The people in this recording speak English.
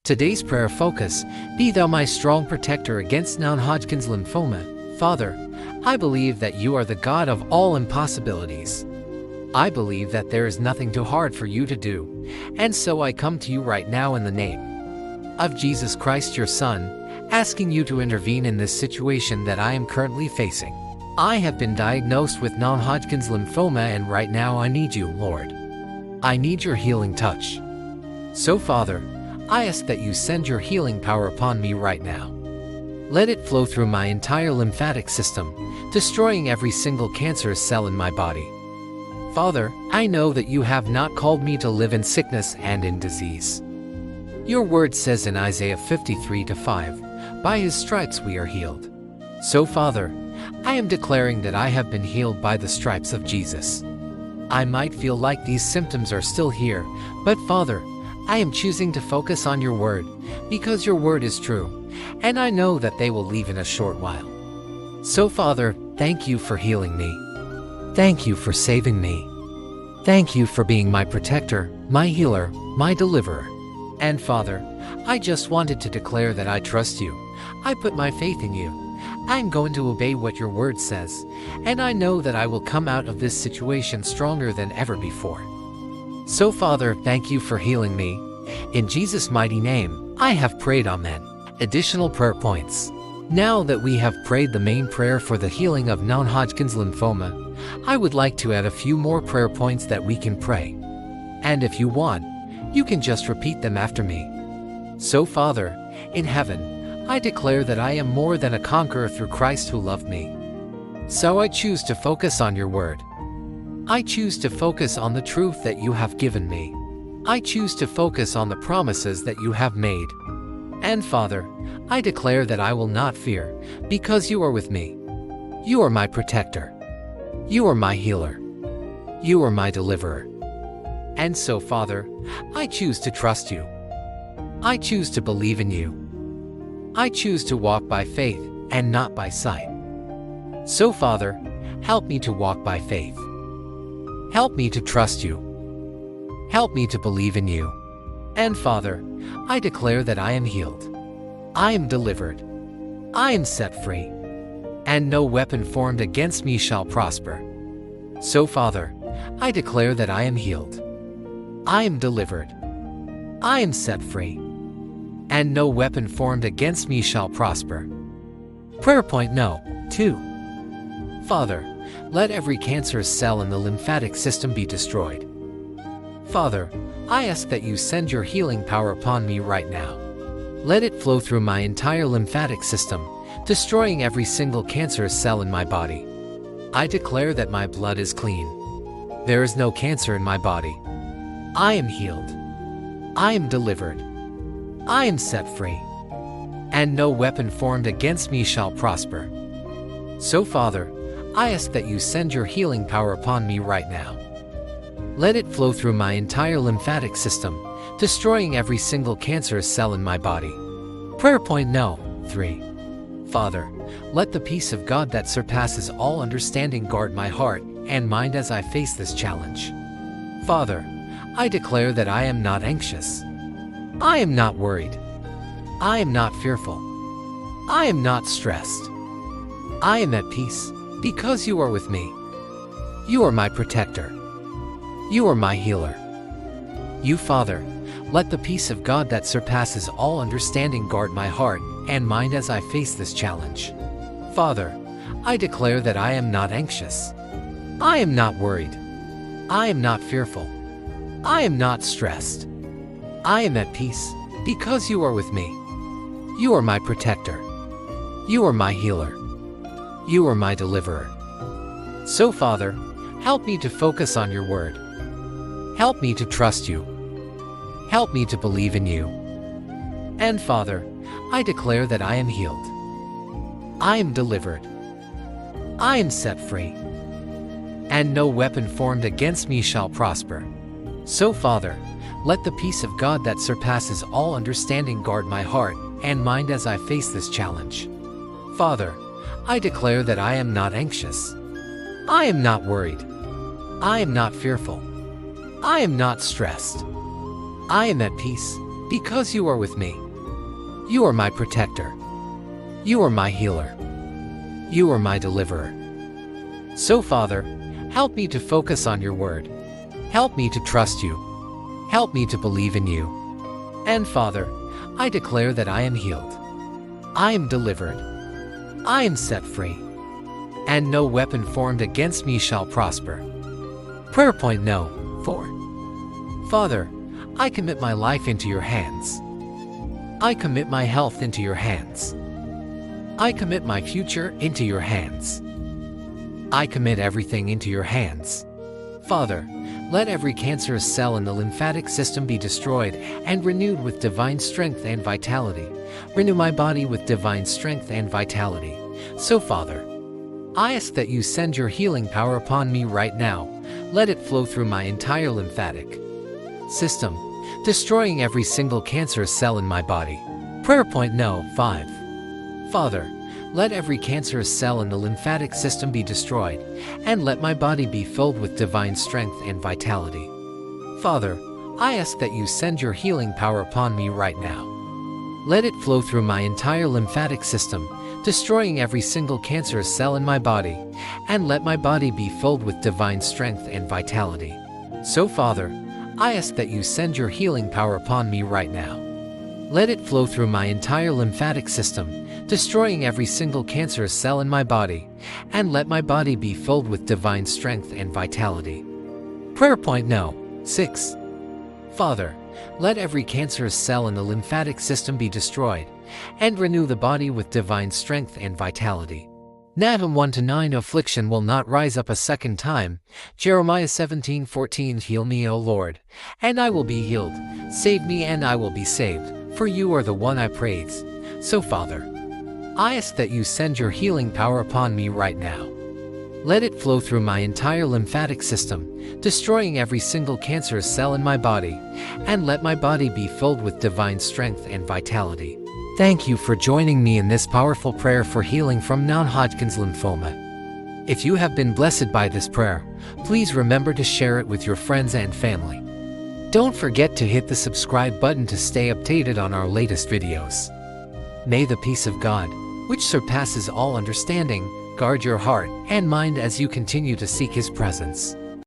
Today's prayer focus: Be thou my strong protector against non-Hodgkin's lymphoma. Father, I believe that you are the God of all impossibilities. I believe that there is nothing too hard for you to do, and so I come to you right now in the name of Jesus Christ, your Son, asking you to intervene in this situation that I am currently facing. I have been diagnosed with non-Hodgkin's lymphoma, and right now I need you, Lord. I need your healing touch. So, Father, I ask that you send your healing power upon me right now. Let it flow through my entire lymphatic system, destroying every single cancerous cell in my body. Father, I know that you have not called me to live in sickness and in disease. Your word says in Isaiah 53:5, by his stripes we are healed. So, Father, I am declaring that I have been healed by the stripes of Jesus. I might feel like these symptoms are still here, but Father, I am choosing to focus on your word, because your word is true, and I know that they will leave in a short while. So, Father, thank you for healing me. Thank you for saving me. Thank you for being my protector, my healer, my deliverer. And Father, I just wanted to declare that I trust you. I put my faith in you. I'm going to obey what your word says, and I know that I will come out of this situation stronger than ever before. So, Father, thank you for healing me. In Jesus' mighty name, I have prayed, Amen. Additional prayer points. Now that we have prayed the main prayer for the healing of non-Hodgkin's lymphoma, I would like to add a few more prayer points that we can pray. And if you want, you can just repeat them after me. So, Father, in heaven, I declare that I am more than a conqueror through Christ who loved me. So I choose to focus on your word. I choose to focus on the truth that you have given me. I choose to focus on the promises that you have made. And Father, I declare that I will not fear, because you are with me. You are my protector. You are my healer. You are my deliverer. And so, Father, I choose to trust you. I choose to believe in you. I choose to walk by faith and not by sight. So, Father, help me to walk by faith. Help me to trust you. Help me to believe in you. And Father, I declare that I am healed. I am delivered. I am set free. And no weapon formed against me shall prosper. So, Father, I declare that I am healed. I am delivered. I am set free. And no weapon formed against me shall prosper. Prayer point No. 2. Father, let every cancerous cell in the lymphatic system be destroyed. Father, I ask that you send your healing power upon me right now. Let it flow through my entire lymphatic system, destroying every single cancerous cell in my body. I declare that my blood is clean. There is no cancer in my body. I am healed. I am delivered. I am set free. And no weapon formed against me shall prosper. So, Father, I ask that you send your healing power upon me right now. Let it flow through my entire lymphatic system, destroying every single cancerous cell in my body. Prayer point No. 3. Father, let the peace of God that surpasses all understanding guard my heart and mind as I face this challenge. Father, I declare that I am not anxious. I am not worried. I am not fearful. I am not stressed. I am at peace, because you are with me. You are my protector. You are my healer. You, Father, let the peace of God that surpasses all understanding guard my heart and mind as I face this challenge. Father, I declare that I am not anxious. I am not worried. I am not fearful. I am not stressed. I am at peace, because you are with me. You are my protector. You are my healer. You are my deliverer. So, Father, help me to focus on your word. Help me to trust you. Help me to believe in you. And Father, I declare that I am healed. I am delivered. I am set free. And no weapon formed against me shall prosper. So, Father, let the peace of God that surpasses all understanding guard my heart and mind as I face this challenge. Father, I declare that I am not anxious. I am not worried. I am not fearful. I am not stressed. I am at peace, because you are with me. You are my protector. You are my healer. You are my deliverer. So, Father, help me to focus on your word. Help me to trust you. Help me to believe in you. And Father, I declare that I am healed. I am delivered. I am set free. And no weapon formed against me shall prosper. Prayer point no. 4. Father, I commit my life into your hands. I commit my health into your hands. I commit my future into your hands. I commit everything into your hands. Father, let every cancerous cell in the lymphatic system be destroyed and renewed with divine strength and vitality. Renew my body with divine strength and vitality. So, Father, I ask that you send your healing power upon me right now. Let it flow through my entire lymphatic system, destroying every single cancerous cell in my body. Prayer point no. 5. Father, let every cancerous cell in the lymphatic system be destroyed, and let my body be filled with divine strength and vitality. Father, I ask that you send your healing power upon me right now. Let it flow through my entire lymphatic system, destroying every single cancerous cell in my body, and let my body be filled with divine strength and vitality. So, Father, I ask that you send your healing power upon me right now. Let it flow through my entire lymphatic system, destroying every single cancerous cell in my body, and let my body be filled with divine strength and vitality. Prayer point no. 6. Father, let every cancerous cell in the lymphatic system be destroyed, and renew the body with divine strength and vitality. Nahum 1-9 Affliction will not rise up a second time. Jeremiah 17:14 Heal me, O Lord, and I will be healed. Save me and I will be saved, for you are the one I praise. So, Father, I ask that you send your healing power upon me right now. Let it flow through my entire lymphatic system, destroying every single cancerous cell in my body, and let my body be filled with divine strength and vitality. Thank you for joining me in this powerful prayer for healing from Non-Hodgkin's lymphoma. If you have been blessed by this prayer, please remember to share it with your friends and family. Don't forget to hit the subscribe button to stay updated on our latest videos. May the peace of God, which surpasses all understanding, guard your heart and mind as you continue to seek His presence.